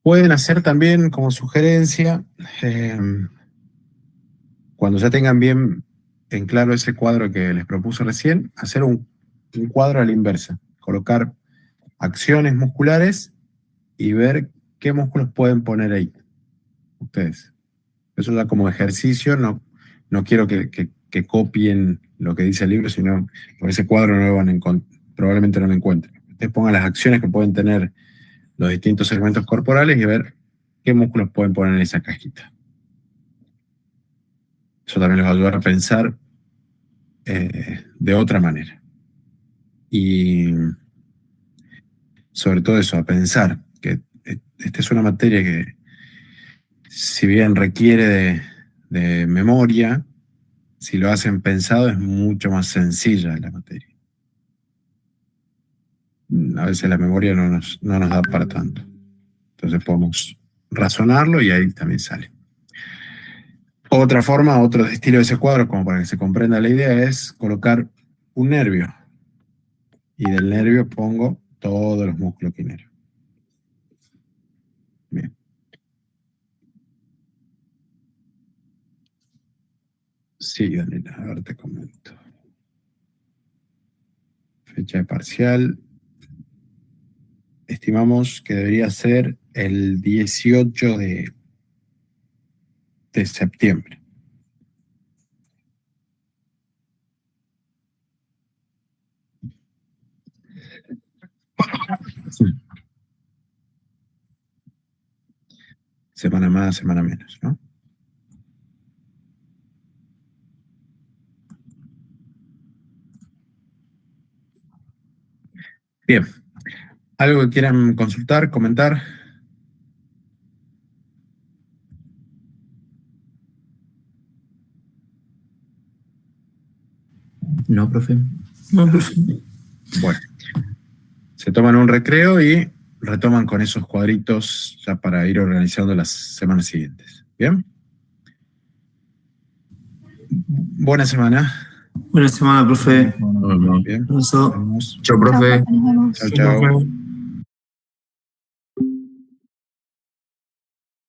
Pueden hacer también como sugerencia, cuando ya tengan bien en claro ese cuadro que les propuse recién, hacer un cuadro a la inversa. Colocar acciones musculares y ver qué músculos pueden poner ahí. Ustedes. Eso ya como ejercicio, no quiero que copien lo que dice el libro, sino por ese cuadro no lo van a probablemente no lo encuentren. Ustedes pongan las acciones que pueden tener los distintos segmentos corporales y ver qué músculos pueden poner en esa cajita. Eso también les va a ayudar a pensar de otra manera. Y sobre todo eso, a pensar que esta es una materia que, si bien requiere de memoria, si lo hacen pensado es mucho más sencilla la materia. A veces la memoria no nos da para tanto. Entonces podemos razonarlo y ahí también sale. Otra forma, otro estilo de ese cuadro, como para que se comprenda la idea, es colocar un nervio. Y del nervio pongo todos los músculos quineros. Bien. Sí, Daniela, a ver, te comento. Fecha de parcial. Estimamos que debería ser el 18 de septiembre. Semana más, semana menos, ¿no? Bien. ¿Algo que quieran consultar, comentar? No, profe. No, profe. Bueno, se toman un recreo y retoman con esos cuadritos ya para ir organizando las semanas siguientes. ¿Bien? Buena semana. Buena semana, profe. Bien. Abrazo. Nos vemos. Chao, profe. Nos vemos. Chao, chao.